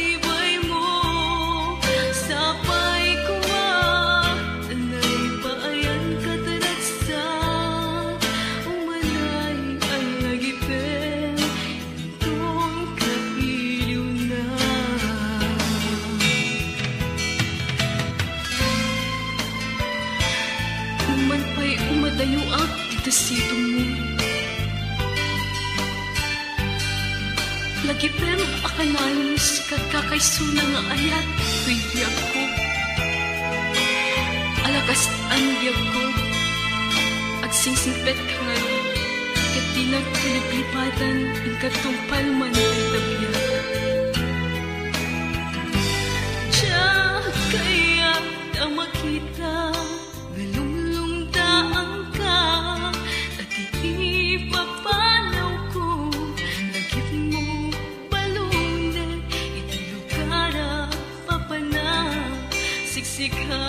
baybay mo, sapay kuma, tanay paayan katarat sa umanay ang nagipen, itong kailiw na. Uman pa'y umadayuak dito sitong mo, lagi pero akalain si kakakaysuna nga ayat ko'y biyag ko. Alakas ang biyag ko, agsingsingpet ka nga rin, kat di nagpiliplipatan ang katumpal man ay tabiyag. Diya kaya na makita, galunglungdaan ka, at iipapanaw ko, lagip mo siksika